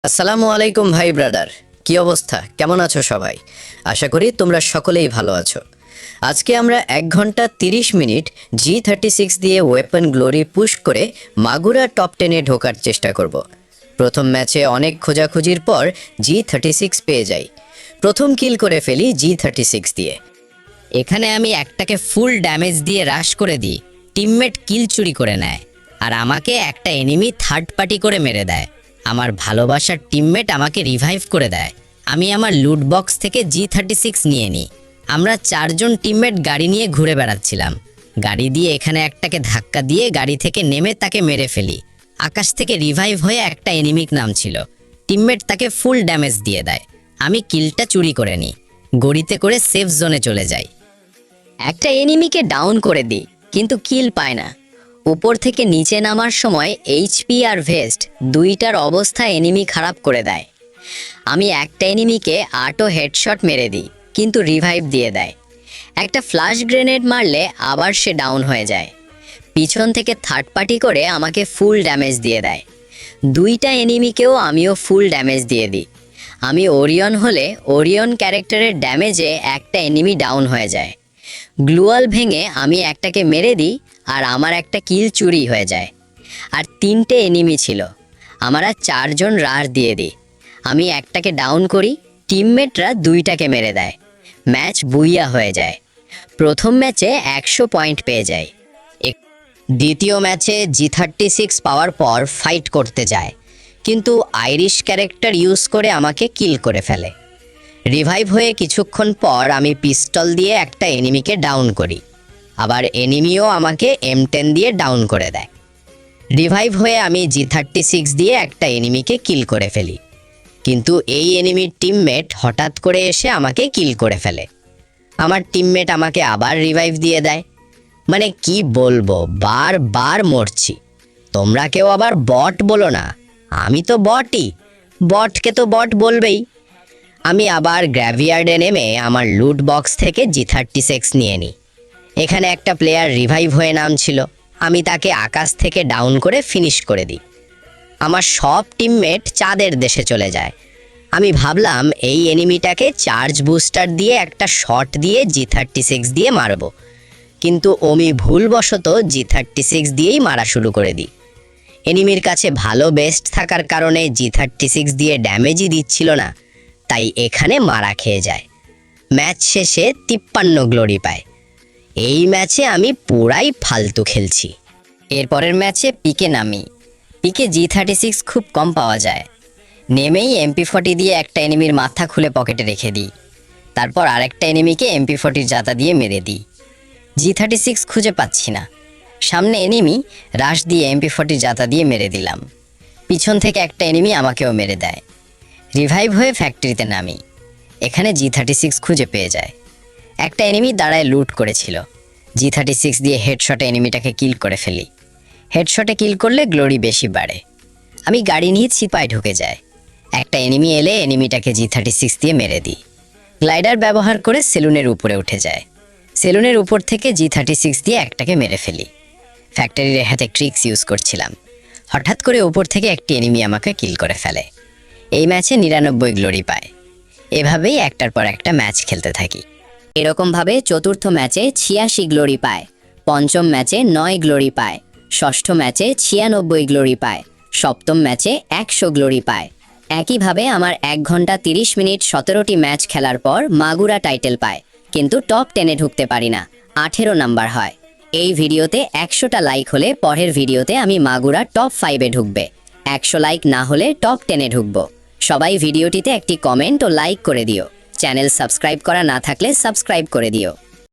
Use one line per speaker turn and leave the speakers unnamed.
আসসালামু আলাইকুম ভাই ব্রাদার, কি অবস্থা, কেমন আছো সবাই? আশা করি তোমরা সকলেই ভালো আছো। আজকে আমরা 1 ঘন্টা 30 মিনিট G36 দিয়ে ওয়েপন গ্লোরি পুশ করে মাগুরা টপ 10-এ ঢোকার চেষ্টা করব। প্রথম ম্যাচে অনেক খোঁজাখুঁজির পর G36 পেয়ে যাই। প্রথম কিল করে ফেলি G36 দিয়ে। এখানে আমি একটাকে ফুল ড্যামেজ দিয়ে রাশ করে দিই, টিমমেট কিল চুরি করে নেয় আর আমাকে একটা এনিমি থার্ড পার্টি করে মেরে দেয়। আমার ভালোবাসার টিমমেট আমাকে রিভাইভ করে দেয়। আমি আমার লুট বক্স থেকে G36 নিয়ে নিই। আমরা 4 জন টিমমেট গাড়ি নিয়ে ঘুরে বেড়াচ্ছিলাম। গাড়ি দিয়ে এখানে একটাকে ধাক্কা দিয়ে গাড়ি থেকে নেমে তাকে মেরে ফেলি। আকাশ থেকে রিভাইভ হয়ে একটা এনিমিক নামছিল, টিমমেট তাকে ফুল ড্যামেজ দিয়ে দেয়। আমি কিলটা চুরি করে নিই, গড়িতে করে সেফ জোনে চলে যাই। একটা এনিমিকে ডাউন করে দিই, কিন্তু কিল পায় না। উপর থেকে নিচে নামার সময় এইচপি আর ভেস্ট দুইটার অবস্থা এনিমি খারাপ করে দেয়। আমি একটা এনিমিকে আটো হেডশট মেরে দিই, কিন্তু রিভাইভ দিয়ে দেয়। একটা ফ্ল্যাশ গ্রেনেড মারলে আবার সে ডাউন হয়ে যায়। পিছন থেকে থার্ড পার্টি করে আমাকে ফুল ড্যামেজ দিয়ে দেয়। দুইটা এনিমিকেও আমিও ফুল ড্যামেজ দিয়ে দিই। আমি ওরিয়ন হলে ওরিয়ন ক্যারেক্টারের ড্যামেজে একটা এনিমি ডাউন হয়ে যায়। গ্লুয়াল ভেঙে আমি একটাকে মেরে দিই আর আমার একটা কিল চুরি হয়ে যায়। আর 3টে এনিমি ছিল, আমরা 4 জন রাশ দিয়ে দিই। আমি একটাকে ডাউন করি, টিমমেটরা 2টাকে মেরে দেয়। ম্যাচ বুইয়া হয়ে যায়। প্রথম ম্যাচে 100 পয়েন্ট পেয়ে যায়। দ্বিতীয় ম্যাচে G36 পাওয়ার পর ফাইট করতে যায়, কিন্তু আইরিশ ক্যারেক্টার ইউজ করে আমাকে কিল করে ফেলে। রিভাইভ হয়ে কিছুক্ষণ পর আমি পিস্তল দিয়ে একটা এনিমিকে ডাউন করি, আবার এনিমিও আমাকে M10 দিয়ে ডাউন করে দেয়। রিভাইভ হয়ে আমি G36 দিয়ে একটা এনিমিকে কিল করে ফেলি, কিন্তু এই এনিমির টিমমেট হঠাৎ করে এসে আমাকে কিল করে ফেলে। আমার টিমমেট আমাকে আবার রিভাইভ দিয়ে দেয়। মানে কি বলবো, বারবার মরছি। তোমরা কেউ আবার বট বলো না, আমি তো বটই, বটকে তো বট বলবেই। আমি আবার গ্র্যাভিয়ার্ডে নেমে আমার লুট বক্স থেকে G36 নিয়ে নিই। এখানে একটা প্লেয়ার রিভাইভ হয়ে নামছিল, আমি তাকে আকাশ থেকে ডাউন করে ফিনিশ করে দিই। আমার সব টিমমেট চাঁদের দেশে চলে যায়। আমি ভাবলাম এই এনিমিটাকে চার্জ বুস্টার দিয়ে একটা শট দিয়ে G36 দিয়ে মারব, কিন্তু আমি ভুলবশত G36 দিয়েই মারা শুরু করে দিই। এনিমির কাছে ভালো বেস্ট থাকার কারণে G36 দিয়ে ড্যামেজই দিচ্ছিল না, তাই এখানে মারা খেয়ে যায়। ম্যাচ শেষে 53 গ্লোরি পায়। এই ম্যাচে আমি পুরাই ফালতু খেলছি। এরপরের ম্যাচে পিকে নামি। পিকে G36 খুব কম পাওয়া যায়। নেমেই MP40 দিয়ে একটা এনিমির মাথা খুলে পকেটে রেখে দিই। তারপর আরেকটা এনিমিকে MP40 জাতা দিয়ে মেরে দিই। G36 খুঁজে পাচ্ছি না। সামনে এনিমি, রাশ দিয়ে MP40 জাতা দিয়ে মেরে দিলাম। পিছন থেকে একটা এনিমি আমাকেও মেরে দেয়। রিভাইভ হয়ে ফ্যাক্টরিতে নামি। এখানে G36 খুঁজে পেয়ে যায়। একটা এনিমি দাঁড়ায় লুট করেছিল। G36 দিয়ে হেডশটে এনিমিটাকে কিল করে ফেলি। হেডশটে কিল করলে গ্লোরি বেশি বাড়ে। আমি গাড়ি নিয়ে চিপায় ঢুকে যায়। একটা এনিমি এলে এনিমিটাকে G36 দিয়ে মেরে দিই। গ্লাইডার ব্যবহার করে সেলুনের উপরে উঠে যায়। সেলুনের উপর থেকে G36 দিয়ে একটাকে মেরে ফেলি। ফ্যাক্টরির হাতে ট্রিক্স ইউজ করছিলাম। হঠাৎ করে উপর থেকে একটি এনিমি আমাকে কিল করে ফেলে। এই ম্যাচে 99 গ্লোরি পায়। এভাবেই একটার পর একটা ম্যাচ খেলতে থাকি। এরকমভাবে চতুর্থ ম্যাচে 86 গ্লোরি পায়, পঞ্চম ম্যাচে 9 গ্লোরি পায়, ষষ্ঠ ম্যাচে 96 গ্লোরি পায়, সপ্তম ম্যাচে 100 গ্লোরি পায়। একইভাবে আমার 1 ঘন্টা 30 মিনিট 17টি ম্যাচ খেলার পর মাগুরা টাইটেল পায়, কিন্তু টপ 10-এ ঢুকতে পারি না, 18 নাম্বার হয়। এই ভিডিওতে 100টা লাইক হলে পরের ভিডিওতে আমি মাগুরা টপ 5-এ ঢুকবে। 100 লাইক না হলে টপ 10-এ ঢুকবো। সবাই ভিডিওটিতে একটি কমেন্ট ও লাইক করে দিও। চ্যানেল সাবস্ক্রাইব করা না থাকলে সাবস্ক্রাইব করে দিও।